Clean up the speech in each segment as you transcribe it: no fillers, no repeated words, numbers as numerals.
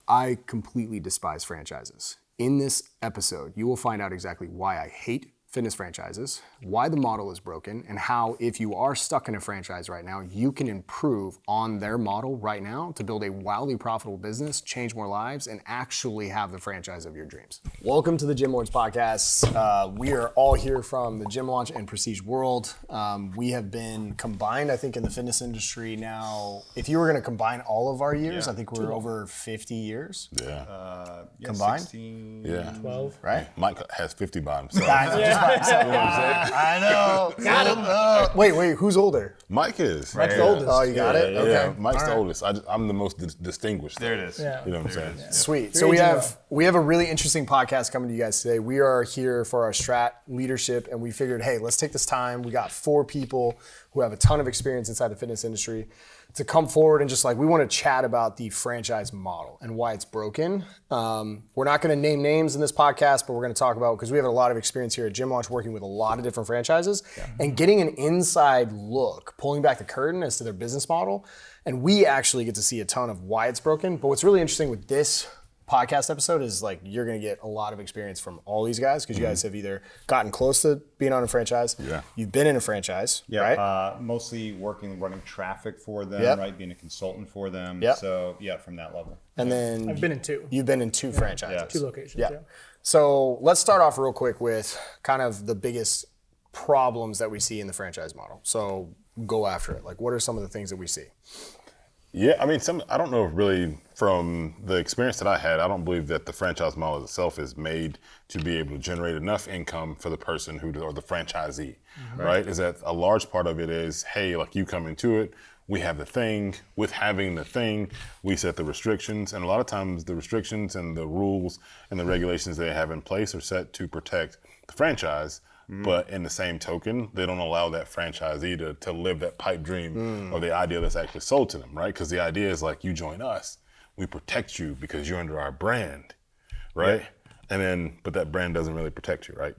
I completely despise franchises. In this episode, you will find out exactly why I hate fitness franchises, why the model is broken, and how if you are stuck in a franchise right now, you can improve on their model right now to build a wildly profitable business, change more lives, and actually have the franchise of your dreams. Welcome to the Gym Lords Podcast. We are all here from the Gym Launch and Prestige world. We have been combined, I think, in the fitness industry now. If you were going to combine all of our years, I think we're over 50 years. Yeah. Combined? 16, 12. Right? Mike has 50 by himself. I know. Got him. Wait, who's older? Mike is. Mike's the oldest. Oh, you got it? Yeah, Okay. Mike's the oldest. I'm the most distinguished. There it is. Yeah. You know what I'm saying? Yeah. Sweet. So we have a really interesting podcast coming to you guys today. We are here for our strat leadership, and we figured, hey, let's take this time. We got 4 people who have a ton of experience inside the fitness industry to come forward and just we want to chat about the franchise model and why it's broken. We're not going to name names in this podcast, but we're going to talk about, because we have a lot of experience here at Gym Launch working with a lot of different franchises and getting an inside look, pulling back the curtain as to their business model. And we actually get to see a ton of why it's broken. But what's really interesting with this podcast episode is you're going to get a lot of experience from all these guys, because you guys have either gotten close to being on a franchise, you've been in a franchise, right? Mostly running traffic for them, right? Being a consultant for them. So from that level. And then I've been in 2. You've been in 2 franchises. 2 locations. Yeah. So let's start off real quick with kind of the biggest problems that we see in the franchise model. So go after it. What are some of the things that we see? Yeah, I mean, I don't know if really from the experience that I had, I don't believe that the franchise model itself is made to be able to generate enough income for the person or the franchisee, right? Is that a large part of it is, hey, you come into it, we have the thing. With having the thing, we set the restrictions. And a lot of times the restrictions and the rules and the regulations they have in place are set to protect the franchise. But in the same token, they don't allow that franchisee to live that pipe dream or the idea that's actually sold to them, right? Because the idea is you join us, we protect you because you're under our brand, right? But that brand doesn't really protect you, right?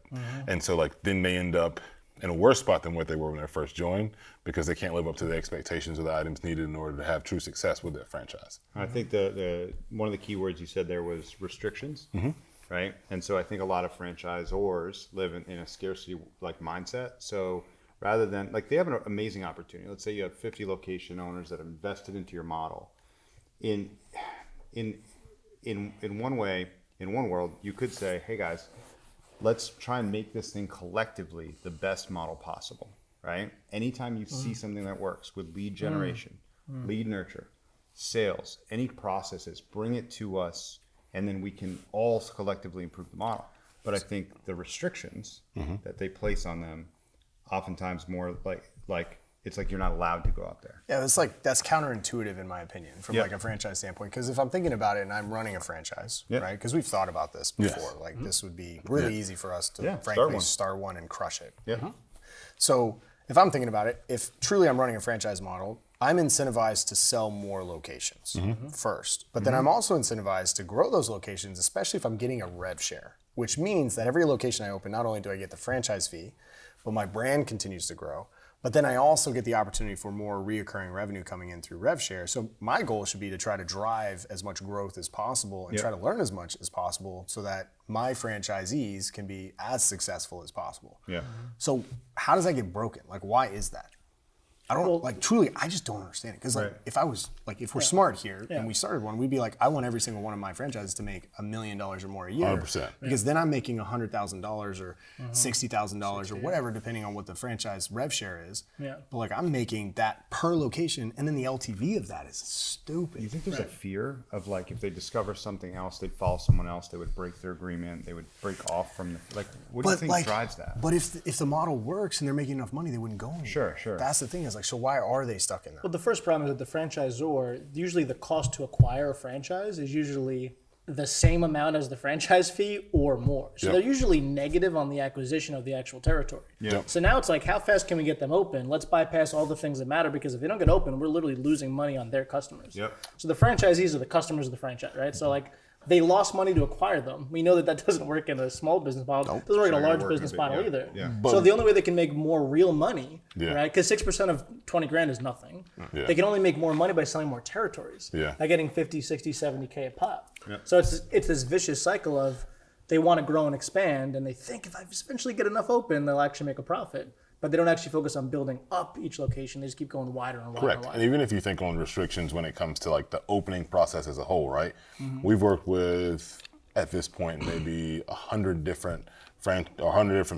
And so then they end up in a worse spot than what they were when they first joined, because they can't live up to the expectations or the items needed in order to have true success with their franchise. I think the one of the key words you said there was restrictions. Right? And so I think a lot of franchisors live in a scarcity mindset. So rather than they have an amazing opportunity. Let's say you have 50 location owners that have invested into your model. In one way, in one world, you could say, hey guys, let's try and make this thing collectively the best model possible, right? Anytime you see something that works with lead generation, lead nurture, sales, any processes, bring it to us, and then we can all collectively improve the model. But I think the restrictions that they place on them, oftentimes more it's you're not allowed to go out there. Yeah, that's counterintuitive in my opinion from a franchise standpoint. Because if I'm thinking about it and I'm running a franchise, right? Because we've thought about this before. This would be really easy for us to frankly start one and crush it. So if I'm thinking about it, if truly I'm running a franchise model, I'm incentivized to sell more locations first, but then I'm also incentivized to grow those locations, especially if I'm getting a rev share, which means that every location I open, not only do I get the franchise fee, but my brand continues to grow. But then I also get the opportunity for more reoccurring revenue coming in through rev share. So my goal should be to try to drive as much growth as possible and try to learn as much as possible so that my franchisees can be as successful as possible. So how does that get broken? Why is that? I don't truly. I just don't understand it, because if we're smart here and we started one, we'd be I want every single one of my franchises to make $1 million or more a year, 100%. Because then I'm making $100,000 or $60,000 or whatever, depending on what the franchise rev share is. But I'm making that per location, and then the LTV of that is stupid. You think there's a fear of if they discover something else, they'd follow someone else, they would break their agreement, they would break off from what do you think drives that? But if the model works and they're making enough money, they wouldn't go anywhere. Sure. That's the thing is so why are they stuck in that? Well, the first problem is that the franchisor, usually the cost to acquire a franchise is usually the same amount as the franchise fee or more. So they're usually negative on the acquisition of the actual territory. So now it's how fast can we get them open? Let's bypass all the things that matter, because if they don't get open, we're literally losing money on their customers. So the franchisees are the customers of the franchise, right? So they lost money to acquire them. We know that doesn't work in a small business model. It doesn't work in a large business model either. So the only way they can make more real money, right? Because 6% of 20 grand is nothing. They can only make more money by selling more territories. By getting 50, 60, 70K a pop. Yeah. So it's this vicious cycle of they want to grow and expand, and they think if I eventually get enough open, they'll actually make a profit. But they don't actually focus on building up each location. They just keep going wider and wider. Correct. And wider. And even if you think on restrictions when it comes to like the opening process as a whole, right? We've worked with, at this point, maybe 100 different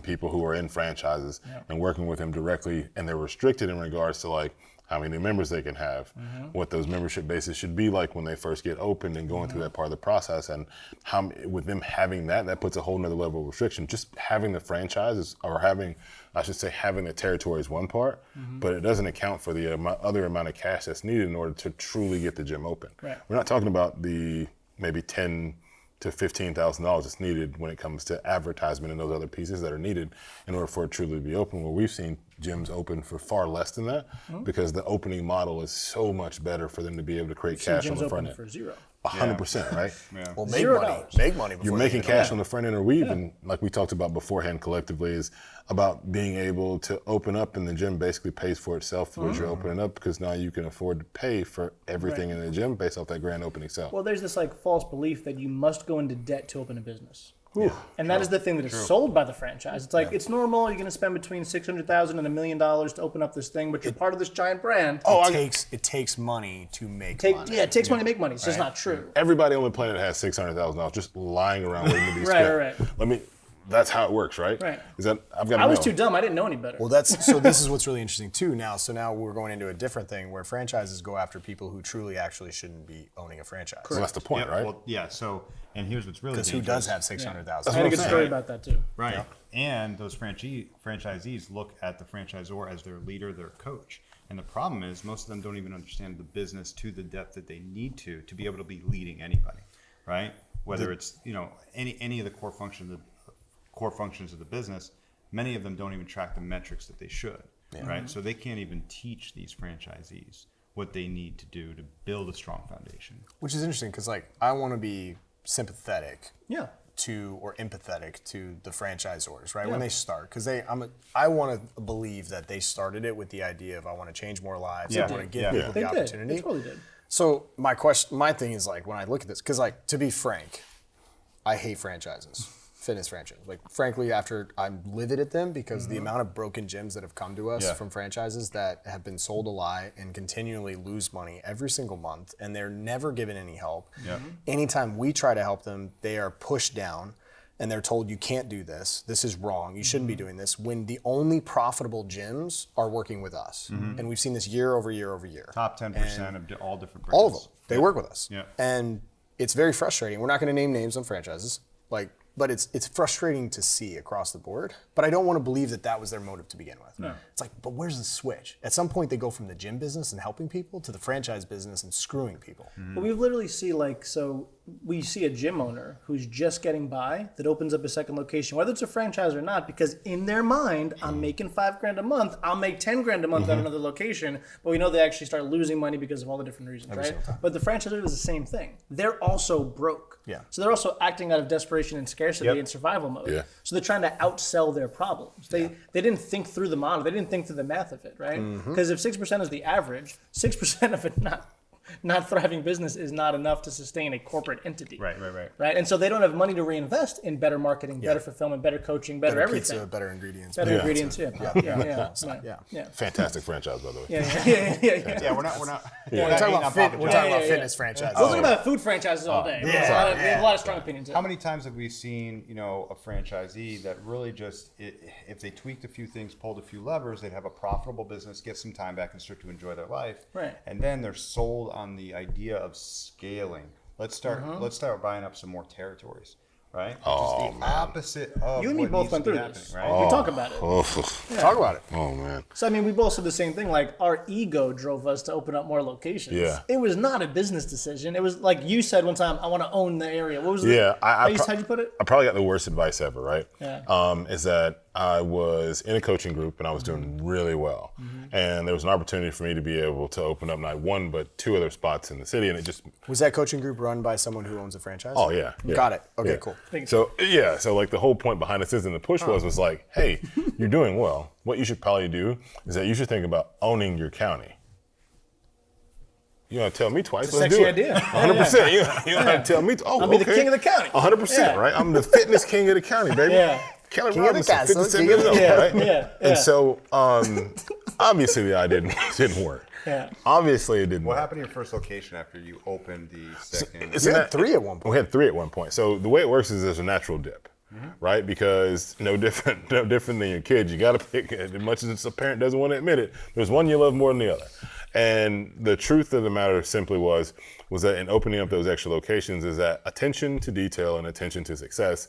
people who are in franchises and working with them directly, and they're restricted in regards to like how many members they can have, what those membership bases should be like when they first get opened and going through that part of the process, and how with them having that puts a whole nother level of restriction. Just having the franchises, or having the territory is one part, but it doesn't account for the other amount of cash that's needed in order to truly get the gym open. Right. We're not talking about the maybe $10,000 to $15,000 that's needed when it comes to advertisement and those other pieces that are needed in order for it truly to be open. Where we've seen gyms open for far less than that because the opening model is so much better for them to be able to create cash on the front end. For zero. 100%, right? Well, make money. Make money before you're making cash on the front end, or we even, like we talked about beforehand collectively, is about being able to open up, and the gym basically pays for itself as you're opening up, because now you can afford to pay for everything in the gym based off that grand opening sale. Well, there's this like false belief that you must go into debt to open a business. And that is the thing that is sold by the franchise. It's like, it's normal, you're going to spend between $600,000 and $1 million to open up this thing, but you're part of this giant brand. It takes money to make money. Yeah, it takes money to make money. It's just not true. Everybody on the planet has $600,000 just lying around waiting to be spent. Right. That's how it works, right? Right. Is that I was too dumb. I didn't know any better. Well, this is what's really interesting too now. So now we're going into a different thing where franchises go after people who truly actually shouldn't be owning a franchise. So that's the point, right? Well, yeah. So, and here's what's really Because who does have 600,000? I had a good story about that too. Right. Yeah. And those franchisees look at the franchisor as their leader, their coach. And the problem is most of them don't even understand the business to the depth that they need to be able to be leading anybody, right? Whether it's, any of the core functions of the business, many of them don't even track the metrics that they should, right? So they can't even teach these franchisees what they need to do to build a strong foundation. Which is interesting because, like, I want to be sympathetic Yeah. or empathetic to the franchisors, right? When they start, because I want to believe that they started it with the idea of I want to change more lives, I want to give people the opportunity. They totally did. So my thing is, like, when I look at this, because, like, to be frank, I hate franchises. Fitness franchise. Like, frankly, I'm livid at them because the amount of broken gyms that have come to us from franchises that have been sold a lie and continually lose money every single month, and they're never given any help. Anytime we try to help them, they are pushed down and they're told, you can't do this. This is wrong. You shouldn't be doing this, when the only profitable gyms are working with us. And we've seen this year over year over year. Top 10% of all different brands. All of them. They work with us. Yeah. And it's very frustrating. We're not going to name names on franchises. But it's frustrating to see across the board. But I don't want to believe that was their motive to begin with. No. It's like, but where's the switch? At some point, they go from the gym business and helping people to the franchise business and screwing people. But we literally see we see a gym owner who's just getting by that opens up a second location, whether it's a franchise or not, because in their mind, I'm making $5,000 a month. I'll make $10,000 a month at another location. But we know they actually start losing money because of all the different reasons, right? But the franchisor is the same thing. They're also broke. Yeah. So they're also acting out of desperation and scarcity and survival mode. Yeah. So they're trying to outsell their problems. They didn't think through the model. They didn't think through the math of it, right? Because if 6% is the average, 6% of it not thriving business is not enough to sustain a corporate entity. Right. And so they don't have money to reinvest in better marketing, better fulfillment, better coaching, better everything. Pizza, better ingredients. Better ingredients, yeah. Fantastic franchise, by the way. Yeah, we're not. We're talking about fitness franchises. We'll talk about food franchises all day. We have a lot of strong opinions. How many times have we seen, a franchisee that really just, if they tweaked a few things, pulled a few levers, they'd have a profitable business, get some time back, and start to enjoy their life. Right. And then they're sold on the idea of scaling. Let's start buying up some more territories. Right? Just the opposite of you and me what both needs went to through be this. happening, right? We talk about it. Talk about it. Oh, man. So, I mean, we both said the same thing. Like, our ego drove us to open up more locations. Yeah. It was not a business decision. It was like you said one time, I want to own the area. What was how'd you put it? I probably got the worst advice ever, right? Yeah. Is that I was in a coaching group and I was doing really well. And there was an opportunity for me to be able to open up not one, but two other spots in the city. And it just... Was that coaching group run by someone who owns a franchise? Oh, yeah. Got it. Okay, cool. So like the whole point behind this and the push was like, hey, you're doing well. What you should probably do is that you should think about owning your county. You don't have to tell me twice. It's a Let's sexy do it. idea. 100%. You don't have to tell me. I'll be the king of the county. 100%, right? I'm the fitness king of the county, baby. Yeah. Kelly King of the Robinson, castle, 57 king of years the- old, right? Yeah. And so, obviously, the idea didn't work. Yeah. Obviously, it didn't What work. happened to your first location after you opened the second? Isn't You had that- 3 at one point. We had 3 at one point. So the way it works is there's a natural dip, right? Because no different than your kids. You got to pick. As much as a parent doesn't want to admit it, there's one you love more than the other. And the truth of the matter simply was that in opening up those extra locations, is that attention to detail and attention to success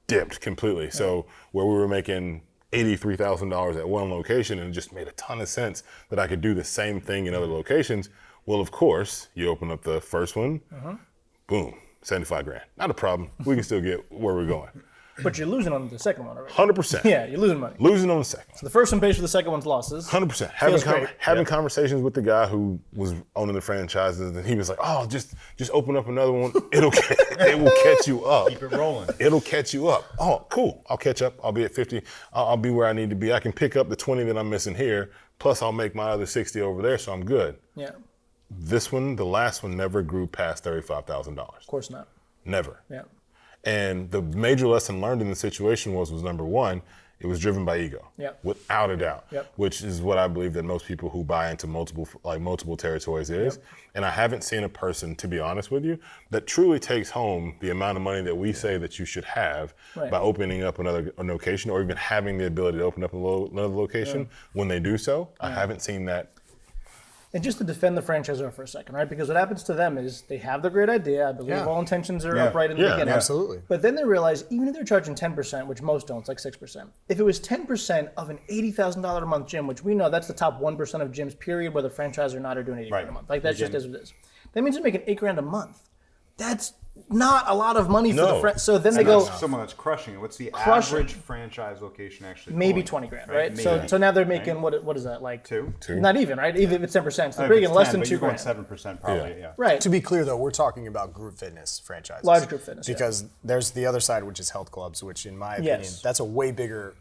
dipped completely. So where we were making $83,000 at one location, and it just made a ton of sense that I could do the same thing in other locations. Well, of course, you open up the first one, boom, 75 grand. Not a problem. We can still get where we're going. But you're losing on the second one already. 100%. Yeah, you're losing money. Losing on the second. The first one pays for the second one's losses. 100%. Feels great. Having conversations with the guy who was owning the franchises, and he was like, "Oh, just open up another one. It will catch you up. Keep it rolling. It'll catch you up. Oh, cool. I'll catch up. I'll be at 50. I'll be where I need to be. I can pick up the 20 that I'm missing here. Plus, I'll make my other 60 over there, so I'm good." Yeah, This one, the last one, never grew past $35,000. of course not. Never. Yeah. And the major lesson learned in the situation was number one, it was driven by ego. Yep. Without a doubt. Yep. Which is what I believe that most people who buy into multiple territories is. Yep. And I haven't seen a person, to be honest with you, that truly takes home the amount of money that we say that you should have Right. by opening up another location, or even having the ability to open up another location when they do so. I haven't seen that. And just to defend the franchisor for a second, right? Because what happens to them is they have the great idea. I believe Yeah. all intentions are Yeah. upright in the Yeah. beginning. Absolutely. But then they realize even if they're charging 10%, which most don't, it's like 6%. If it was 10% of an $80,000 a month gym, which we know that's the top 1% of gyms, period, whether franchise or not, are doing 80 grand a Right. month. Like that just Again. is what it is. That means they're making $8 grand a month. That's not a lot of money for No. the so then they And go that's someone that's crushing it. What's the Crushing. average franchise location actually? maybe pulling? 20 grand, right? So Maybe. so now they're making what is that like Two. Not even, right? Even if it's 10%, so If they're it's bringing less 10, than but 2 you're going grand. 7% probably. Yeah. Right. To be clear, though, we're talking about group fitness franchises. Large group fitness, yeah. Because there's the other side, which is health clubs, which, in my opinion, Yes. that's a way bigger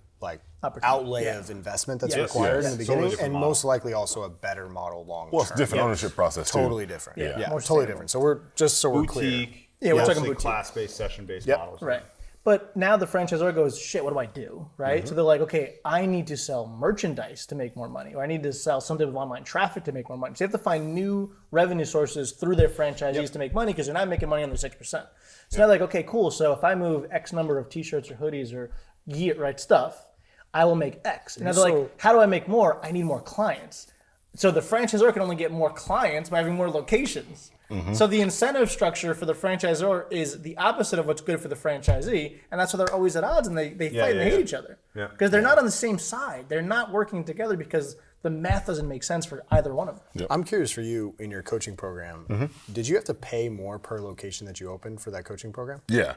Opportunity. outlay Yeah. of investment that's Yes. required Yes. in the Totally beginning, different and model. most likely also a better model long term. Well, it's a different ownership process too. Totally different. Yeah. Yeah, More totally sustainable. different. So we're clear. Boutique. Yeah, we're talking mostly boutique. class-based, session-based Yep. models. Right. But now the franchisor goes, shit, what do I do? Right? So they're like, okay, I need to sell merchandise to make more money, or I need to sell some type of online traffic to make more money. So they have to find new revenue sources through their franchisees to make money because they're not making money on their 6%. So now they're like, okay, cool. So if I move X number of t-shirts or hoodies or gear, right, stuff, I will make X. And now they're like, how do I make more? I need more clients. So the franchisor can only get more clients by having more locations. So the incentive structure for the franchisor is the opposite of what's good for the franchisee, and that's why they're always at odds and they fight and they hate each other. Yeah. Because they're not on the same side. They're not working together because the math doesn't make sense for either one of them. I'm curious for you in your coaching program. Did you have to pay more per location that you opened for that coaching program? Yeah.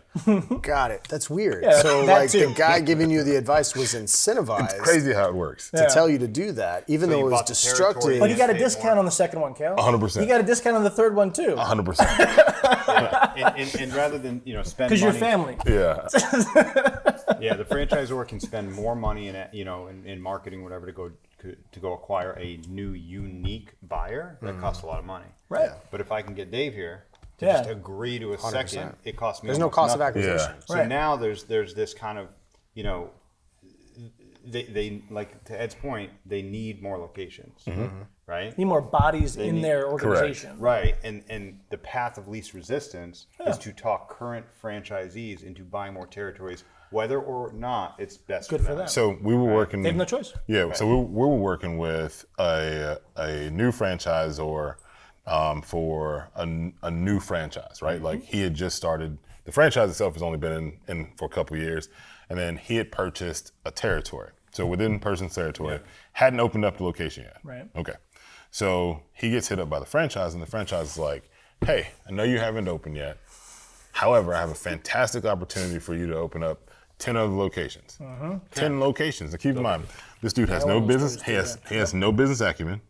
Got it. That's weird. Yeah, So that like too. the guy giving you the advice was incentivized Crazy how it works. to tell you to do that, even though you it was bought the territory. destructive. But he got a Pay discount more. on the second one, Cale. 100%. He got a discount on the third one too. 100%. And rather than spend Because money, you're family. Yeah. the franchisor can spend more money in marketing, whatever, to go acquire a new unique buyer. That costs a lot of money. Right. But if I can get Dave here to Yeah. just agree to a second, it costs me. There's no almost cost of nothing. acquisition. Yeah. So Right. now there's this kind of they like, to Ed's point, they need more locations, right? Need more bodies in need- their organization. Right, and the path of least resistance is to talk current franchisees into buying more territories, whether or not it's best Good for them. So we were working. They have no choice. Yeah. So we were working with a new franchisor for a new franchise, right? Like he had just started. The franchise itself has only been in for a couple of years, and then he had purchased a territory. So within person's territory, hadn't opened up the location yet. Right. Okay. So he gets hit up by the franchise, and the franchise is like, "Hey, I know you haven't opened yet. However, I have a fantastic opportunity for you to open up 10 other locations. 10 locations. Now keep in mind, this dude has no business. He has no business acumen.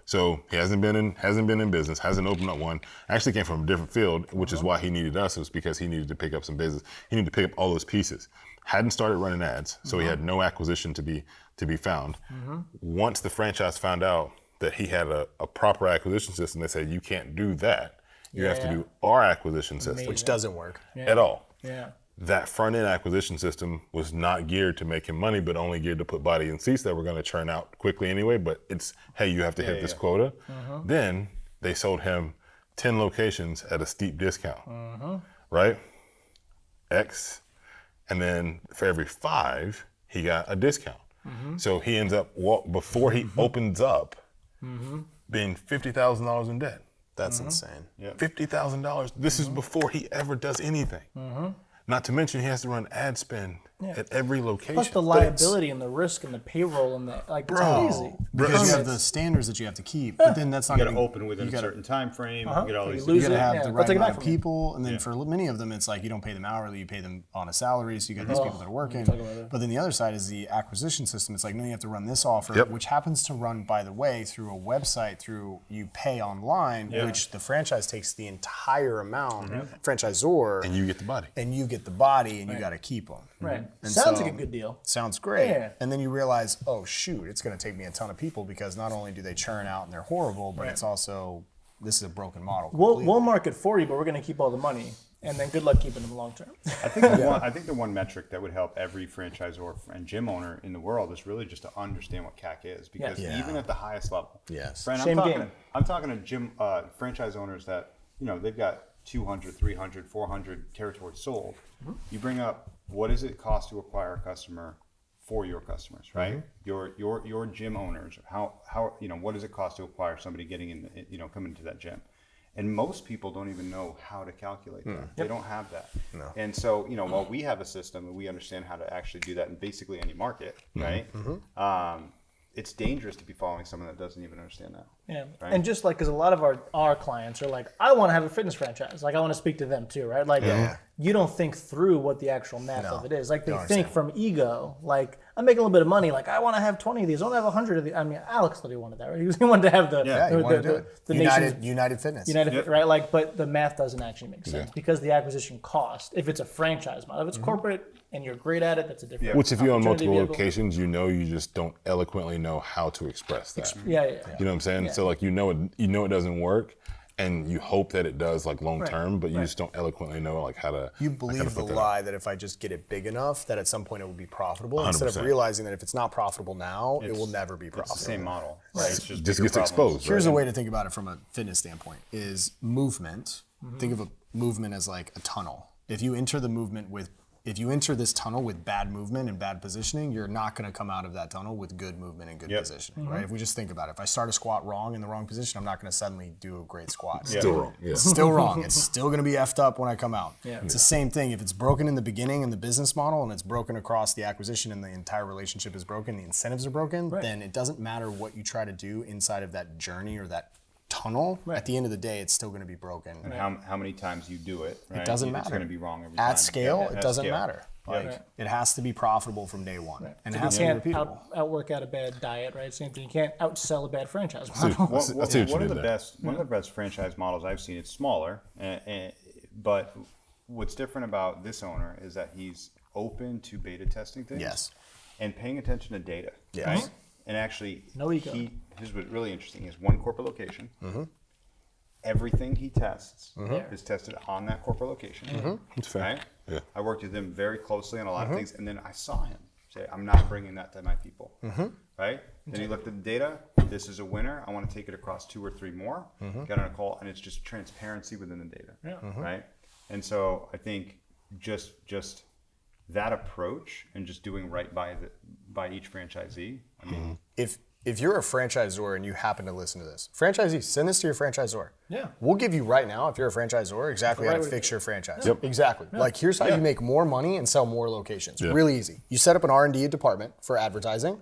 So he hasn't been in business, hasn't opened up one. Actually came from a different field, which is why he needed us. It was because he needed to pick up some business. He needed to pick up all those pieces. Hadn't started running ads, so he had no acquisition to be found. Once the franchise found out that he had a proper acquisition system. They said, you can't do that. You have to do our acquisition system. Which doesn't work. At all. Yeah. That front end acquisition system was not geared to making money, but only geared to put body in seats that were going to churn out quickly anyway. But it's, hey, you have to hit this quota. Then they sold him 10 locations at a steep discount, right? X. And then for every 5, he got a discount. So he ends up, before he opens up, being $50,000 in debt. That's insane. $50,000. This is before he ever does anything. Not to mention he has to run ad spend at every location. Plus the liability and the risk and the payroll and the it's crazy. Because you have the standards that you have to keep, but then that's not You got going to open within a certain time frame. You get all these. You got to have the right amount of people, and then for many of them, it's like you don't pay them hourly, you pay them on a salary, so you got these people that are working. But then the other side is the acquisition system. It's like, no, you have to run this offer, which happens to run, by the way, through a website, through you pay online, which the franchise takes the entire amount, franchisor. And you get the body. And you get the body, and you got to keep them. Right. And Sounds so- like a good deal. Sounds great. Yeah. And then you realize, oh shoot, it's going to take me a ton of people because not only do they churn out and they're horrible, but it's also, this is a broken model. We'll market for you, but we're going to keep all the money. And then good luck keeping them long term. I think the one metric that would help every franchisor and gym owner in the world is really just to understand what CAC is, because even at the highest level, Friend, Same game. I'm talking to gym franchise owners that they've got 200, 300, 400 territories sold. You bring up, what does it cost to acquire a customer for your customers, right? Your gym owners, how what does it cost to acquire somebody getting in, coming to that gym? And most people don't even know how to calculate that. They don't have that. No. And so, while we have a system and we understand how to actually do that in basically any market, right? It's dangerous to be following someone that doesn't even understand that. Yeah. Right? And just like, because a lot of our clients are like, I want to have a fitness franchise. Like, I want to speak to them too, right? Like, you don't think through what the actual math of it is. Like, they think from ego, like, I'm making a little bit of money. Like, I want to have 20 of these. I want to have 100 of these. I mean, Alex thought he wanted that, right? He wanted to have the United Fitness. Right? Like, but the math doesn't actually make sense because the acquisition cost, if it's a franchise model, if it's corporate and you're great at it, that's a different Which if you own multiple vehicle. locations, you just don't eloquently know how to express that. Yeah. You know what I'm saying? So like, it doesn't work, and you hope that it does, like, long term, but you just don't eloquently know, like, how to. You believe the lie that if I just get it big enough, that at some point it will be profitable, instead of 100%. realizing that if it's not profitable now, it will never be profitable. It's the same model. Right? It's just bigger gets problems. exposed. Here's right? a way to think about it from a fitness standpoint: is movement. Think of a movement as like a tunnel. If you enter this tunnel with bad movement and bad positioning, you're not going to come out of that tunnel with good movement and good positioning, right? If we just think about it, if I start a squat wrong in the wrong position, I'm not going to suddenly do a great squat. Still wrong. Yeah. Still wrong. It's still going to be effed up when I come out. It's the same thing. If it's broken in the beginning in the business model and it's broken across the acquisition and the entire relationship is broken, the incentives are broken, then it doesn't matter what you try to do inside of that journey or that tunnel. At the end of the day, it's still going to be broken. And how many times you do it, right? It doesn't matter. It's going to be wrong every time. At scale, it doesn't scale. matter. Like, it has to be profitable from day one, and it You has to be can't repeatable. outwork out a bad diet, right? Same thing. You can't outsell a bad franchise See, model. I see what you One of did the there. best franchise models I've seen. It's smaller, but what's different about this owner is that he's open to beta testing things, and paying attention to data, right? And actually, No ego. Here's what's really interesting: is one corporate location. Everything he tests is tested on that corporate location. That's fair. Right? Yeah. I worked with him very closely on a lot of things, and then I saw him say, "I'm not bringing that to my people." Right? Then he looked at the data. This is a winner. I want to take it across 2 or 3 more. Got on a call, and it's just transparency within the data. Right? And so I think just that approach and just doing right by each franchisee. I mean, If you're a franchisor and you happen to listen to this, franchisee, send this to your franchisor. Yeah. We'll give you right now, if you're a franchisor, exactly how to fix your franchise. Yep. Exactly. Like, here's how you make more money and sell more locations. Really easy. You set up an R&D department for advertising,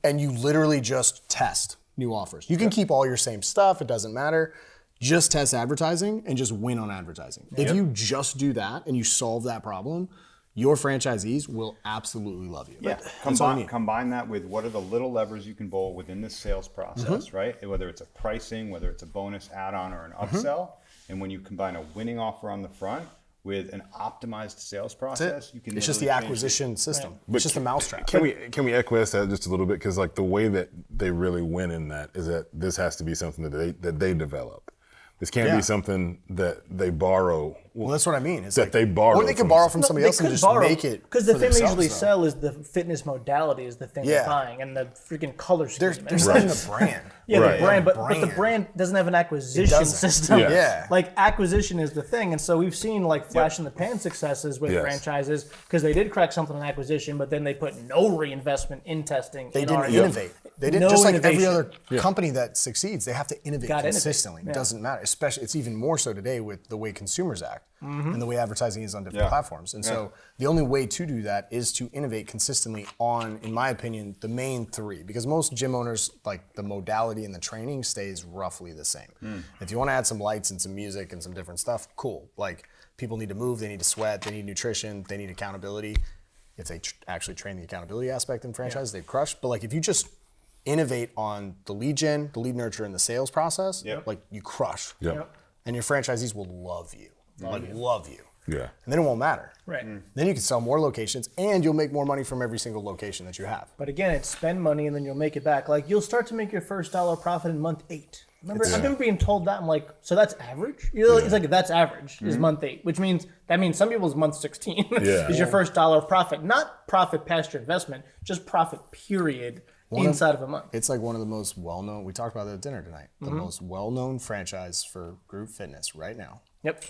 and you literally just test new offers. You can keep all your same stuff. It doesn't matter. Just test advertising and just win on advertising. If you just do that and you solve that problem, your franchisees will absolutely love you. yeah. Combine that with what are the little levers you can pull within this sales process, right? Whether it's a pricing, whether it's a bonus add-on or an upsell. And when you combine a winning offer on the front with an optimized sales process, you can. It's just the acquisition system. But it's just a mousetrap. Can we acquiesce that just a little bit? Because like the way that they really win in that is that this has to be something that they develop. This can't be something that they borrow. Well, that's what I mean. It's that like, they borrow. or they can borrow from somebody else and just make it. Because the for thing they themselves, usually though. sell is the fitness modality is the thing they're buying, and the freaking color scheme. They're selling the brand. Yeah, Right. the brand, but the brand doesn't have an acquisition system. Yeah. Like acquisition is the thing, and so we've seen like flash in the pan successes with franchises because they did crack something in acquisition, but then they put no reinvestment in testing. They didn't innovate. They didn't, No just like every innovation. other company that succeeds, they have to innovate consistently. innovate. It doesn't matter. Especially, it's even more so today with the way consumers act and the way advertising is on different platforms. And so the only way to do that is to innovate consistently on, in my opinion, the main three. Because most gym owners, like the modality and the training stays roughly the same. If you want to add some lights and some music and some different stuff, cool. Like people need to move, they need to sweat, they need nutrition, they need accountability. If they actually train the accountability aspect in franchise, they'd crush. But like if you just innovate on the lead gen, the lead nurture, and the sales process, like you crush. And your franchisees will love you. Love you. Yeah. And then it won't matter. Right. Then you can sell more locations and you'll make more money from every single location that you have. But again, it's spend money and then you'll make it back. Like you'll start to make your first dollar profit in month 8. I remember being told that. I'm like, so that's average? You know, it's like that's average is month 8, which means some people's month 16 is your first dollar of profit. Not profit past your investment, just profit period inside of a month. It's like one of the most well-known, we talked about it at dinner tonight, the most well-known franchise for group fitness right now. Yep.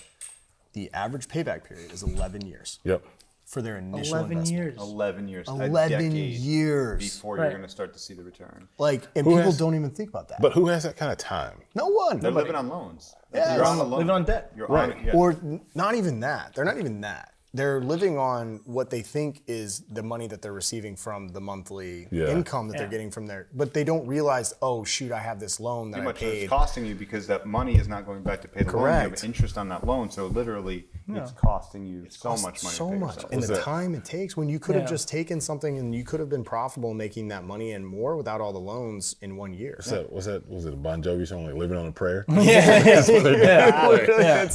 The average payback period is 11 years. Yep. For their initial 11 investment. years. 11 years. 11 years. Before you're going to start to see the return. Like, and people don't even think about that. But who has that kind of time? No one. They're living on loans. Yeah. You're on the loan. Living on debt. You're on it. Yeah. Or not even that. They're not even that. They're living on what they think is the money that they're receiving from the monthly income that they're getting from there. But they don't realize, oh, shoot, I have this loan that I paid. It's costing you because that money is not going back to pay the loan. You have interest on that loan. So literally, it's costing you so much money. So much. And the time it takes when you could have just taken something and you could have been profitable making that money and more without all the loans in 1 year. So was it a Bon Jovi song like "Living on a Prayer"? That's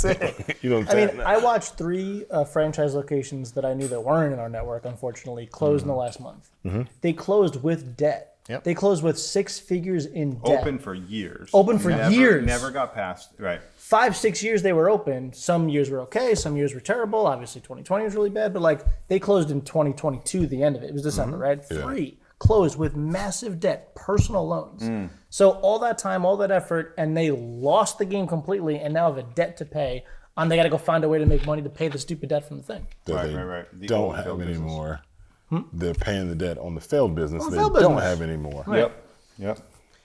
it. You know what I'm I saying? mean, I watched 3 franchise locations that I knew that weren't in our network, unfortunately, closed in the last month. They closed with debt. Yep. They closed with 6 figures in debt. Open for years. Years. Never got past. Right. 5-6 years they were open. Some years were okay. Some years were terrible. Obviously, 2020 was really bad. But like they closed in 2022, the end of it. It was December, right? 3 closed with massive debt, personal loans. So all that time, all that effort, and they lost the game completely and now have a debt to pay. And they got to go find a way to make money to pay the stupid debt from the thing. Right. The Don't old have failed business. anymore. They're paying the debt on the failed business. They failed don't business. have anymore. Right. Yep.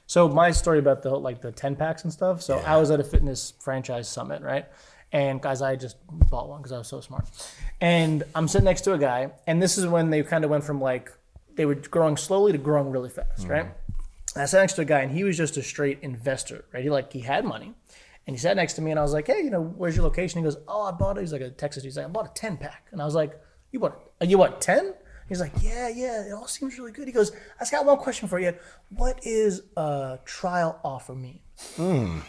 So my story about the 10 packs and stuff. So I was at a fitness franchise summit, right? And guys, I just bought one because I was so smart. And I'm sitting next to a guy, and this is when they kind of went from like they were growing slowly to growing really fast, right? And I sat next to a guy, and he was just a straight investor, right? He had money. And he sat next to me, and I was like, hey, where's your location? He goes, oh, I bought it. He's like a Texas. He's like, I bought a 10-pack. And I was like, you bought 10? He's like, yeah, it all seems really good. He goes, I just got one question for you. What is a trial offer mean? And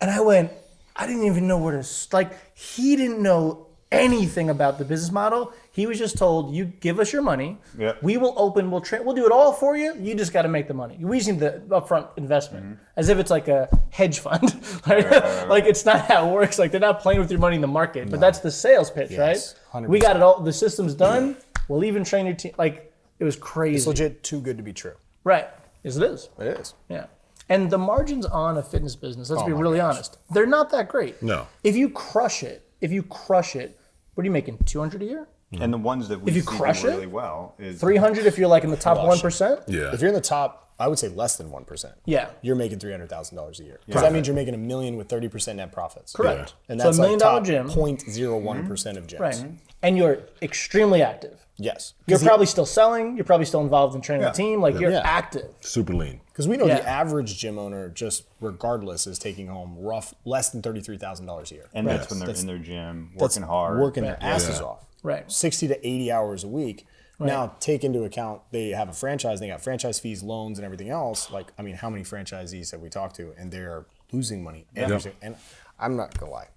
I went, I didn't even know where to, he didn't know anything about the business model. He was just told, you give us your money. Yeah. We will open, we'll do it all for you. You just got to make the money. We just need the upfront investment, as if it's like a hedge fund. Right? Like it's not how it works. Like they're not playing with your money in the market, but that's the sales pitch, right? 100%. We got it all. The system's done. We'll even train your team. Like it was crazy. It's legit too good to be true. Right. Yes, it is. It is. Yeah. And the margins on a fitness business, let's be really honest, they're not that great. No. If you crush it, what are you making? 200 a year? And the ones that we If you see crush really it, well is 300 if you're like in the top 1%? Yeah. If you're in the top, I would say less than 1%. Yeah. You're making $300,000 a year. Because that means you're making $1 million with 30% net profits. Correct. And So that's $1 million top gym. 0.01% of gyms. Right. And you're extremely active. Yes. You're probably still selling. You're probably still involved in training the team. Like you're active. Super lean. Because we know Yeah. the average gym owner, just regardless, is taking home less than $33,000 a year. and that's when they're in their gym working hard. Working their asses off. Right. 60 to 80 hours a week. Now, take into account they have a franchise, they got franchise fees, loans, and everything else. How many franchisees have we talked to? And they're losing money. And I'm not going to lie.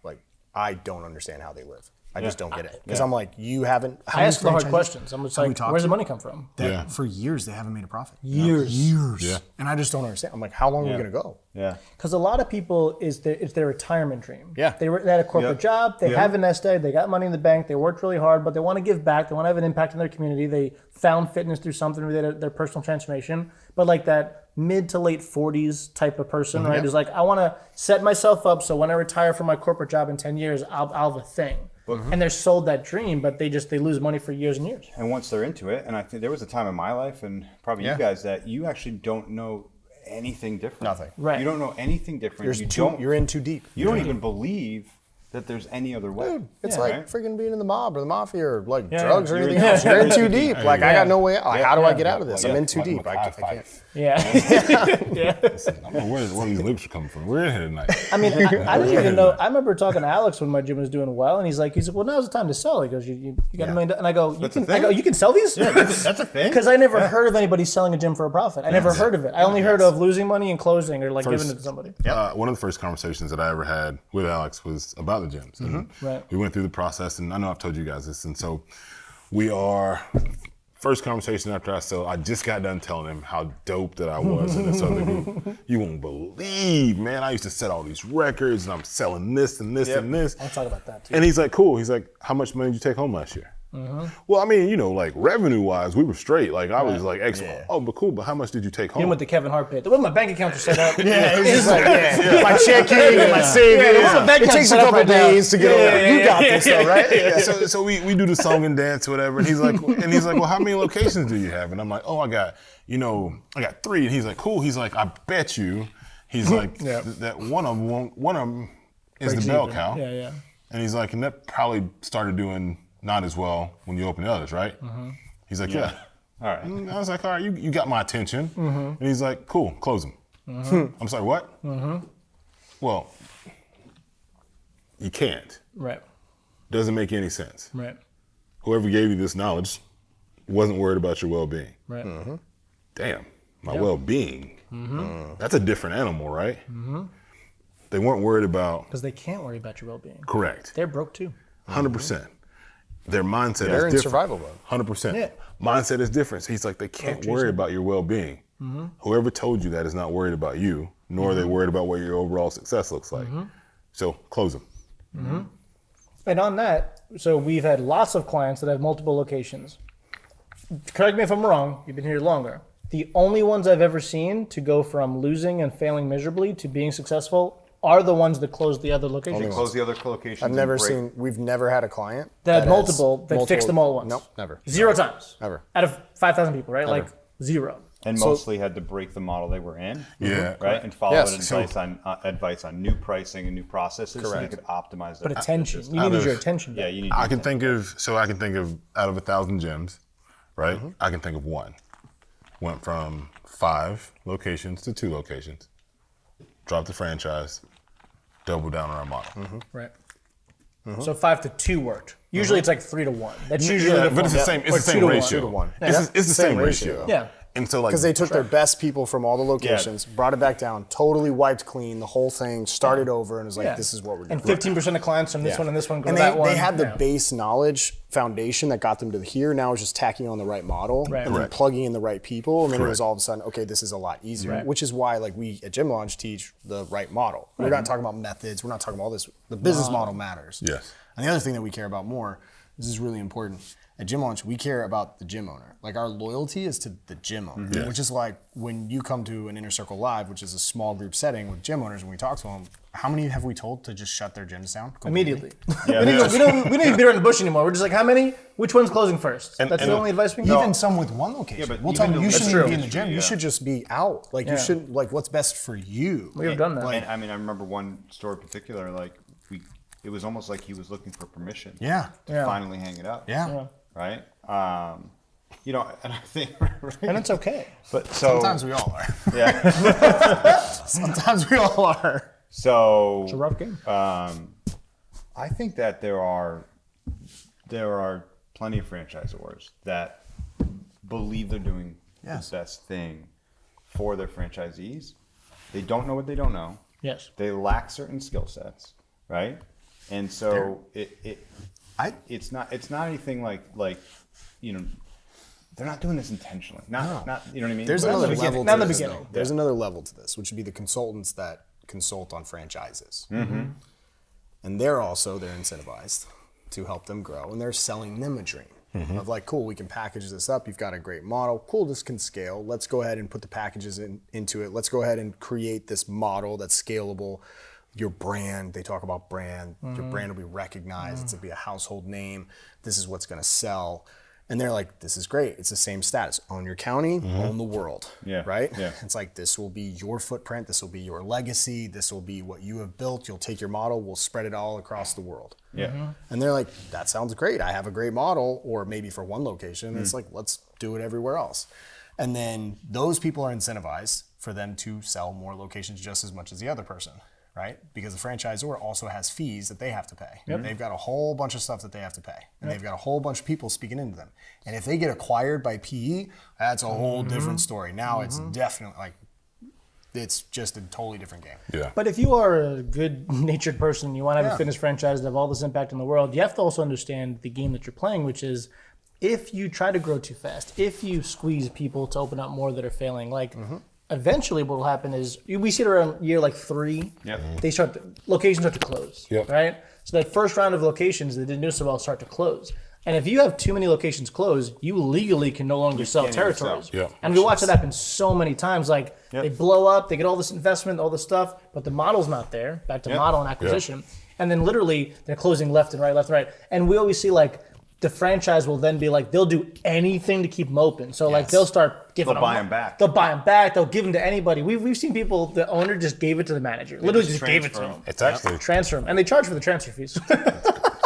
I don't understand how they live. I just don't get it. Because I'm like, you haven't. I ask the hard questions. I'm just like, where's the money come from? That for years they haven't made a profit. Years. Yeah. And I just don't understand. I'm like, how long are we going to go? Yeah. Because a lot of people, it's their retirement dream. Yeah. They had a corporate job. They have a nest egg. They got money in the bank. They worked really hard, but they want to give back. They want to have an impact in their community. They found fitness through something related to their personal transformation. But like that mid to late 40s type of person, right? Is like, I want to set myself up so when I retire from my corporate job in 10 years, I'll have a thing. And they're sold that dream, but they lose money for years and years. And once they're into it, and I think there was a time in my life, and probably you guys, that you actually don't know anything different. Nothing. Right. You don't know anything different. You're in too deep. You don't even believe that there's any other way. Dude, it's like freaking being in the mob or the mafia or like Yeah, drugs or you're anything in- else. You're in too deep. Like, I got no way out. Like, how do I get out of this? I'm in too Like, deep. I high can't. five. Yeah. I don't know where these lips are coming from. We're in here tonight. I mean, I didn't even know. I remember talking to Alex when my gym was doing well, and he's like, well, now's the time to sell. He goes, you got $1 million, and I go, you can sell these? Yeah, that's a thing. Because I never heard of anybody selling a gym for a profit. I never heard of it. I only heard of losing money and closing or like giving it to somebody. One of the first conversations that I ever had with Alex was about the gyms. And we went through the process, and I know I've told you guys this, and so we are. First conversation after I just got done telling him how dope that I was in this other group. You won't believe, man. I used to set all these records, and I'm selling this and this and this. I'll talk about that too. And he's like, cool. He's like, how much money did you take home last year? Well, I mean, like revenue-wise, we were straight. Like I was like, excellent. Oh, but cool. But how much did you take home? Him with the Kevin Hart bit. The way my bank accounts are set up. It's like, my checking and my savings. It takes a couple days to get over. You got this, though, right? So we do the song and dance or whatever. And he's like, well, how many locations do you have? And I'm like, oh, I got 3. And he's like, cool. He's like, I bet you. He's like, that one of them is the bell cow. Yeah. And he's like, and that probably started doing not as well when you open the others, right? He's like, yeah. All right. And I was like, all right, you got my attention. And he's like, cool, close them. I'm sorry, what? Well, you can't. Right. Doesn't make any sense. Right. Whoever gave you this knowledge wasn't worried about your well-being. Right. Damn, my well-being. That's a different animal, right? They weren't worried about. Because they can't worry about your well-being. Correct. They're broke too. 100%. Their mindset is different. They're in survival mode. 100%. Yeah. Mindset is different. So he's like, they can't worry about your well-being. Whoever told you that is not worried about you, nor are they worried about what your overall success looks like. So close them. And on that, so we've had lots of clients that have multiple locations. Correct me if I'm wrong, you've been here longer. The only ones I've ever seen to go from losing and failing miserably to being successful are the ones that close the other locations. Close the other locations. We've never had a client That had multiple, that fixed them all at once. Nope, never. 0 times. Never. Out of 5,000 people, right? Like 0. And mostly had to break the model they were in. Yeah. Right? And follow Yes. advice on new pricing and new processes so they could optimize But their attention. business. You need your attention. Yeah, you need I can think of out of 1,000 gyms, right? I can think of one. Went from 5 locations to 2 locations. Dropped the franchise. Double down on our model. Right. So 5 to 2 worked. Usually it's like 3 to 1. That's usually Yeah, the but it's the form. same. It's Or the same 2 to 1. ratio. 2 to 1. It's the same ratio. Yeah. And so like Because they took their best people from all the locations, brought it back down, totally wiped clean the whole thing, started over, and was like, this is what we're doing. And 15% of clients from this one and this one go And to that one. they had the Yeah. base knowledge foundation that got them to here. Now it's just tacking on the right model Right. and then Correct. plugging in the right people. And then it was Correct. all of a sudden, okay, this is a lot easier. Right. Which is why like we at Gym Launch teach the right model. We're not talking about methods. We're not talking about all this. The business model matters. Yes. And the other thing that we care about more, this is really important. At Gym Launch, we care about the gym owner. Like our loyalty is to the gym owner, Yes. which is like when you come to an Inner Circle Live, which is a small group setting with gym owners, and we talk to them, how many have we told to just shut their gyms down? Immediately. We don't even beat around the bush anymore. We're just like, how many? Which one's closing first? That's the only advice we can Even some with one location. but We'll tell even them you the- shouldn't That's even be in true. the gym. You should just be out. Like you shouldn't like what's best for you. We have done that. And I mean, I remember one store in particular, like it was almost like he was looking for permission. Yeah. To finally hang it up. Yeah. Right. And I think. Right? And it's okay. But so Sometimes we all are. yeah. Sometimes we all are. So It's a rough game. I think that there are plenty of franchisors that believe they're doing Yes. the best thing for their franchisees. They don't know what they don't know. Yes. They lack certain skill sets, right? And so it's not anything like they're not doing this intentionally. Not you know what I mean? There's But another it's like- level not in to the this, beginning. though. There's another level to this, which would be the consultants that consult on franchises. Mm-hmm. And they're incentivized to help them grow, and they're selling them a dream. Of like, cool, we can package this up. You've got a great model. Cool, this can scale. Let's go ahead and put the packages into it. Let's go ahead and create this model that's scalable. Your brand, they talk about brand. Your brand will be recognized. It's going to be a household name. This is what's going to sell. And they're like, this is great. It's the same status. Own your county, own the world. Yeah. Right? Yeah. It's like, this will be your footprint. This will be your legacy. This will be what you have built. You'll take your model. We'll spread it all across the world. Yeah. And they're like, that sounds great. I have a great model, or maybe for one location. It's like, let's do it everywhere else. And then those people are incentivized for them to sell more locations just as much as the other person, right? Because the franchisor also has fees that they have to pay. They've got a whole bunch of stuff that they have to pay. And they've got a whole bunch of people speaking into them. And if they get acquired by PE, that's a whole different story. Now it's definitely like, it's just a totally different game. Yeah. But if you are a good-natured person, you want to have a fitness franchise that have all this impact in the world, you have to also understand the game that you're playing, which is if you try to grow too fast, if you squeeze people to open up more that are failing, like eventually what will happen is we see it around year like 3. Yep. Locations start to close. Yep. Right. So that first round of locations that didn't do so well start to close. And if you have too many locations closed, you legally can no longer sell can't even territories. sell. Yeah. And we watch that happen so many times. Like they blow up, they get all this investment, all this stuff, but the model's not there. Back to model and acquisition. And then literally they're closing left and right. And we always see like the franchise will then be like, they'll do anything to keep them open. So like they'll start giving They'll buy them back. They'll buy them back. They'll give them to anybody. We've seen people, the owner just gave it to the manager. Literally just gave it to him. It's actually Transfer them. And they charge for the transfer fees.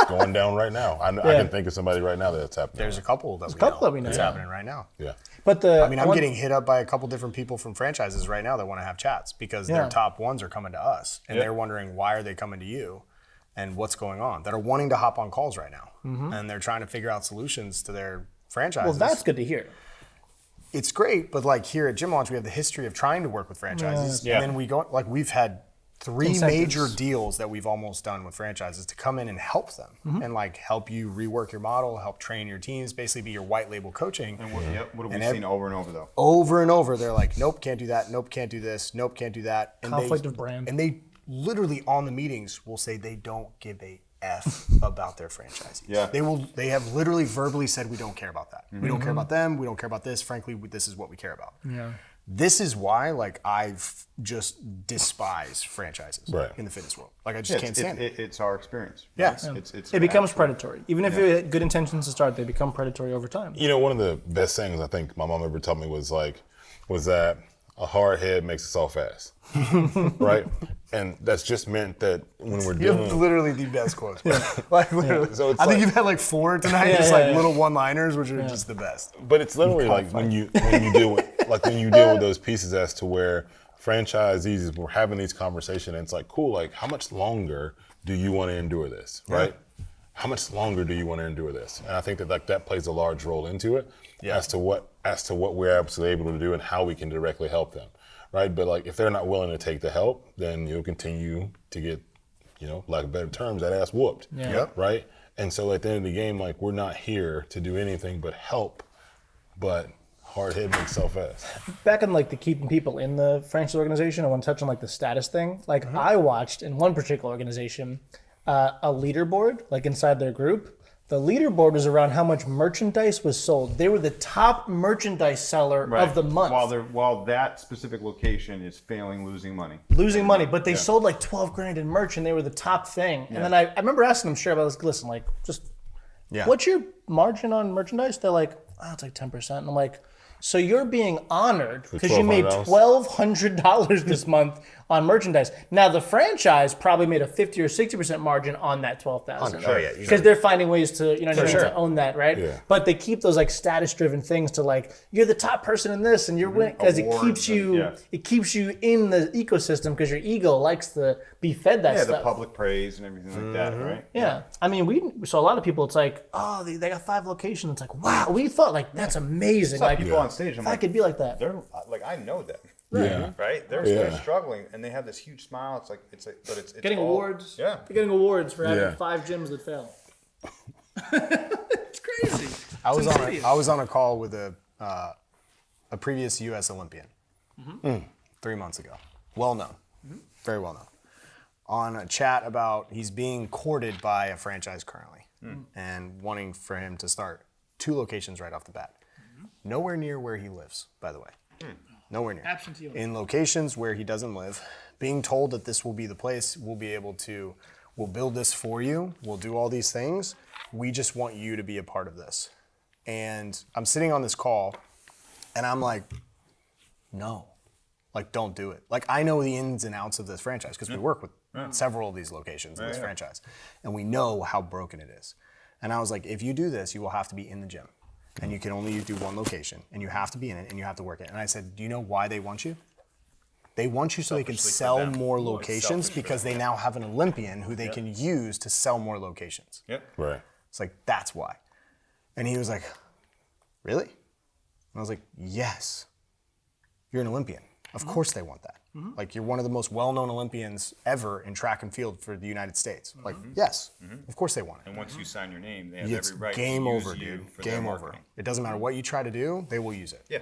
going down right now. I can think of somebody right now that's happening. There's a couple that we know that's happening right now. Yeah. But I'm getting hit up by a couple different people from franchises right now that want to have chats because their top ones are coming to us and they're wondering why are they coming to you and what's going on, that are wanting to hop on calls right now and they're trying to figure out solutions to their franchises. Well, that's good to hear. It's great, but like here at Gym Launch, we have the history of trying to work with franchises, and then we go like we've had 3 Incentives. major deals that we've almost done with franchises to come in and help them and like help you rework your model, help train your teams, basically be your white label coaching. And what have we seen over and over though? Over and over, they're like, nope, can't do that. Nope, can't do this. Nope, can't do that. And Conflict of brand. And they literally on the meetings will say they don't give a F about their franchisees. Yeah. They have literally verbally said, we don't care about that. We don't care about them. We don't care about this. Frankly, this is what we care about. Yeah. This is why, like, I've just despise franchises in the fitness world. Like, I just can't stand it. It's our experience. Yeah. It becomes predatory. Even if you had good intentions to start, they become predatory over time. You know, one of the best things I think my mom ever told me was that a hard head makes us all fast, right? And that's just meant that when we're You have dealing, literally the best quotes. Like, literally. So it's I think like- you've had like 4 tonight, just like little one-liners, which are just the best. but it's literally like when you deal with those pieces as to where franchisees we're having these conversations, and it's like, cool, like how much longer do you want to endure this, right? How much longer do you want to endure this? And I think that like that plays a large role into it as to what we're absolutely able to do and how we can directly help them, right? But like if they're not willing to take the help, then you'll continue to get, like better terms, that ass whooped, right? And so at the end of the game, like we're not here to do anything but help, but hard head makes so fast. Back on like the keeping people in the franchise organization, I want to touch on like the status thing. Like I watched in one particular organization a leaderboard, like inside their group. The leaderboard was around how much merchandise was sold. They were the top merchandise seller of the month. While that specific location is losing money. But they sold like 12 grand in merch and they were the top thing. And then I remember asking them straight about this, listen, like just what's your margin on merchandise? They're like, oh, it's like 10%. And I'm like, so you're being honored because you made $1,200 this month on merchandise. Now the franchise probably made a 50 or 60% margin on that $12,000. Because they're finding ways to, to own that, right? Yeah. But they keep those like status-driven things to like you're the top person in this and you're winning because it keeps you in the ecosystem because your ego likes to be fed that stuff. Yeah, the public praise and everything like that, right? Yeah. I mean, we saw a lot of people. It's like, oh, they got 5 locations. It's like, wow. We thought like that's amazing. Like people on stage, I'm I could be like that. They're like, I know them. Right? They're struggling, and they have this huge smile. But it's getting awards. Yeah, they're getting awards for having 5 gyms that fail. It's crazy. I was on a call with a previous U.S. Olympian 3 months ago. Well known, very well known. On a chat about he's being courted by a franchise currently and wanting for him to start 2 locations right off the bat. Nowhere near where he lives, by the way. Nowhere near. Absentee. In locations where he doesn't live, being told that this will be the place, we'll build this for you, we'll do all these things. We just want you to be a part of this. And I'm sitting on this call and I'm like, no, like don't do it. Like I know the ins and outs of this franchise because we work with several of these locations in this franchise and we know how broken it is. And I was like, if you do this, you will have to be in the gym. And you can only do one location, and you have to be in it, and you have to work it. And I said, do you know why they want you? They want you so they can sell more locations because they now have an Olympian who they can use to sell more locations. Yep. Right. It's like, that's why. And he was like, really? And I was like, yes. You're an Olympian. Of course they want that. Like you're one of the most well-known Olympians ever in track and field for the United States. Like, yes, of course they want it. And once you sign your name, they have It's every right game to use over, you dude. for their Game over. marketing. It doesn't matter what you try to do, they will use it. Yeah.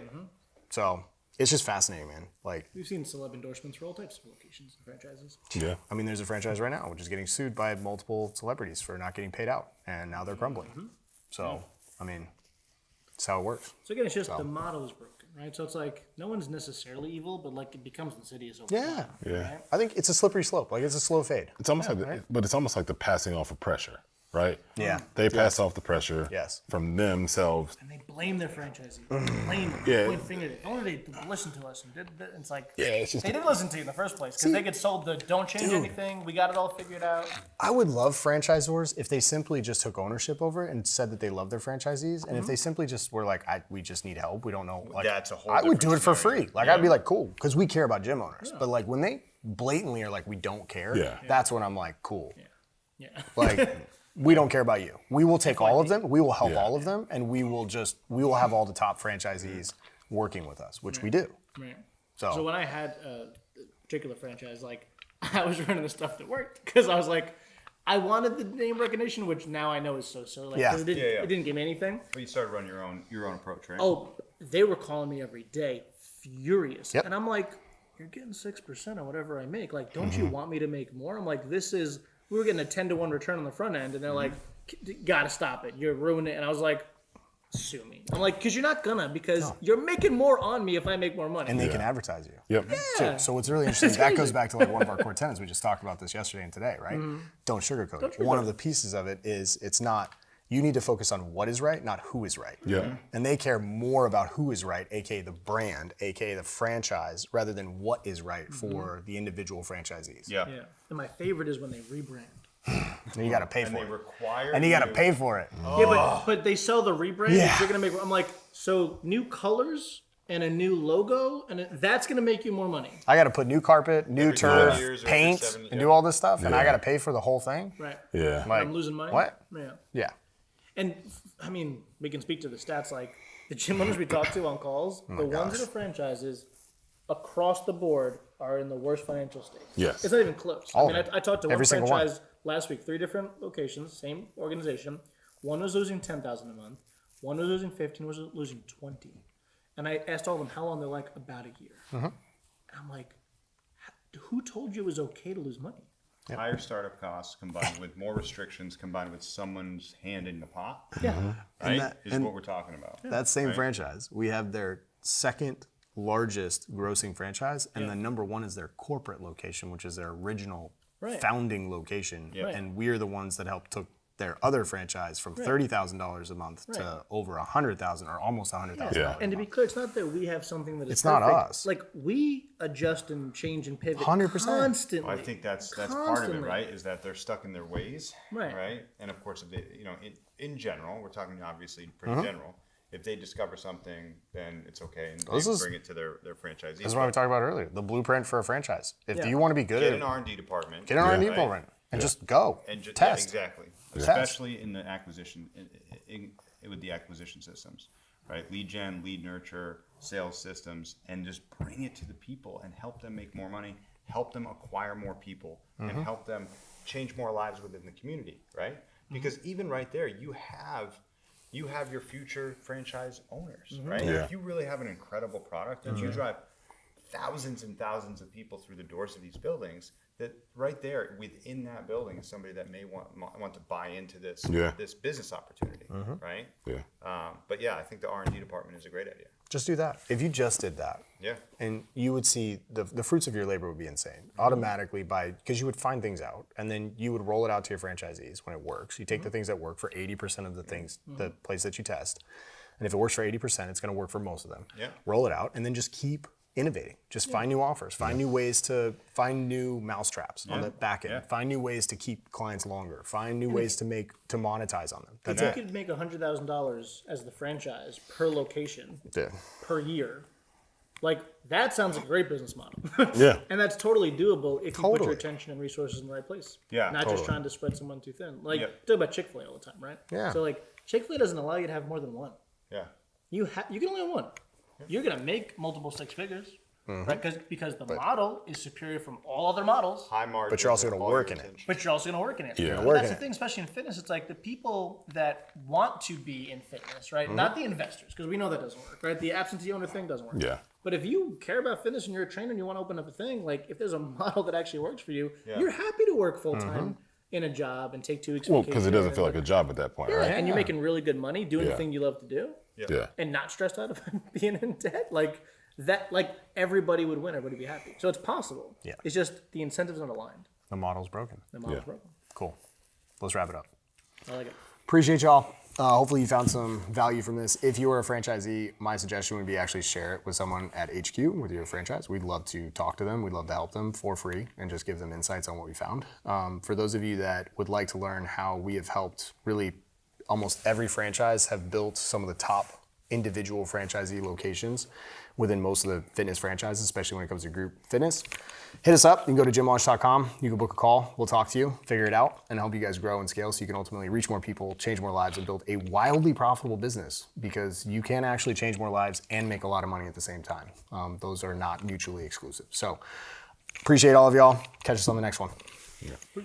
So it's just fascinating, man. Like, We've seen celeb endorsements for all types of locations and franchises. Yeah. I mean, there's a franchise right now which is getting sued by multiple celebrities for not getting paid out, and now they're crumbling. So, I mean, it's how it works. So again, it's just the model is broken, right? So it's like no one's necessarily evil, but like it becomes insidious over time. Yeah. I think it's a slippery slope. Like, it's a slow fade. It's almost but it's almost like the passing off of pressure, right? Yeah. They pass off the pressure from themselves. And they blame their franchisee. Blame them. Point finger. If only they listened to us and did that. It's like it's just they didn't listen to you in the first place because they get sold the don't change anything. We got it all figured out. I would love franchisors if they simply just took ownership over it and said that they love their franchisees, and if they simply just were like, we just need help. We don't know. Like, That's a whole I would do it different for free. scenario. Like, I'd be like, cool, because we care about gym owners. But like when they blatantly are like, we don't care. That's when I'm like, cool. Yeah. Like, we don't care about you. We will take all of them. We will help all of them, and we will have all the top franchisees working with us, which we do. Right. So So when I had a particular franchise, like I was running the stuff that worked because I was like, I wanted the name recognition, which now I know is so silly. Like, 'cause it didn't give me anything. But you started running your own approach, right? Oh, they were calling me every day, furious. Yep. And I'm like, you're getting 6% of whatever I make. Like, don't you want me to make more? I'm like, we were getting a 10-to-1 return on the front end, and they're like, gotta stop it. You're ruining it. And I was like, sue me. I'm like, because you're not gonna, because you're making more on me if I make more money. and they can advertise you. Yep. Yeah. So what's really interesting, that goes back to like one of our core tenets. We just talked about this yesterday and today, right? Don't sugarcoat it. One of the pieces of it is it's not, you need to focus on what is right, not who is right. Yeah. And they care more about who is right, aka the brand, aka the franchise, rather than what is right for the individual franchisees. Yeah. Yeah. And my favorite is when they rebrand. And you got to pay And for they it. require And you got to pay for it. Yeah, but they sell the rebrand. Yeah. You're gonna make. I'm like, so new colors and a new logo, and that's gonna make you more money. I got to put new carpet, new Every 5 turf, years or every paint, 7 and do all this stuff, and I got to pay for the whole thing. Right. Yeah. Like, I'm losing money. What? Yeah. Yeah. And I mean, we can speak to the stats. Like the gym owners we talk to on calls, the ones that are franchises across the board are in the worst financial state. Yes. It's not even close. All I mean, of it. I talked to one Every single one. franchise last week, 3 different locations, same organization. One was losing $10,000 a month. One was losing 15. Was losing 20. And I asked all of them how long. They're like, about a year. And I'm like, who told you it was okay to lose money? higher startup costs combined with more restrictions combined with someone's hand in the pot. Yeah. Right? Is what we're talking about. That same franchise, we have their second largest grossing franchise, and the number one is their corporate location, which is their original founding location. And we're the ones that helped took their other franchise from $30,000 a month to over $100,000 or almost $100,000. Yeah. And to be clear, it's not that we have something that is It's not perfect. us. Like we adjust and change and pivot 100%. constantly. Well, I think that's part of it, Constantly. right? Is that they're stuck in their ways, Right. And of course, if they, in general, we're talking obviously pretty general. If they discover something, then it's okay, and they bring it to their franchisees. That's what we talked about earlier. The blueprint for a franchise. If you want to be good Get at an R&D department. get an R&D department and just go and just test. exactly, Test. especially in the acquisition, with the acquisition systems, right? Lead gen, lead nurture, sales systems, and just bring it to the people and help them make more money, help them acquire more people, and help them change more lives within the community, right? Because even right there, you have your future franchise owners, right? Yeah. If you really have an incredible product and you drive thousands and thousands of people through the doors of these buildings, that right there within that building is somebody that may want to buy into this this business opportunity, right? Yeah. But yeah, I think the R&D department is a great idea. Just do that. If you just did that, and you would see the fruits of your labor would be insane automatically because you would find things out, and then you would roll it out to your franchisees when it works. You take the things that work for 80% of the things, the place that you test, and if it works for 80%, it's going to work for most of them. Yeah. Roll it out, and then just keep innovating. Just find new offers, find new ways to find new mousetraps on the back end, find new ways to keep clients longer, find new ways to monetize on them. If you could make $100,000 as the franchise per location per year, like that sounds like a great business model. Yeah. And that's totally doable if you put your attention and resources in the right place. Yeah, not just trying to spread someone too thin. Like talk about Chick-fil-A all the time, right? Yeah. So like Chick-fil-A doesn't allow you to have more than one. Yeah. You can only have one. You're gonna make multiple six figures, right? Because the model is superior from all other models. High margin. But you're also going to work in it. But you're also going to work in it. Yeah. But that's the thing, especially in fitness. It's like the people that want to be in fitness, right? Not the investors, because we know that doesn't work, right? The absentee owner thing doesn't work. Yeah. But if you care about fitness and you're a trainer and you want to open up a thing, like if there's a model that actually works for you, you're happy to work full time in a job and take 2 weeks. Well, because it doesn't feel like a job at that point, right? And you're making really good money doing the thing you love to do, Yeah. and not stressed out about being in debt. Like everybody would win. Everybody would be happy. So it's possible. Yeah. It's just the incentives aren't aligned. The model's broken. The model's broken. Cool. Let's wrap it up. I like it. Appreciate y'all. Hopefully you found some value from this. If you are a franchisee, my suggestion would be actually share it with someone at HQ with your franchise. We'd love to talk to them. We'd love to help them for free and just give them insights on what we found. For those of you that would like to learn how we have helped really almost every franchise have built some of the top individual franchisee locations within most of the fitness franchises, especially when it comes to group fitness, hit us up. You can go to gymlaunch.com. You can book a call. We'll talk to you, figure it out, and help you guys grow and scale so you can ultimately reach more people, change more lives, and build a wildly profitable business, because you can actually change more lives and make a lot of money at the same time. Those are not mutually exclusive. So appreciate all of y'all. Catch us on the next one. Yeah.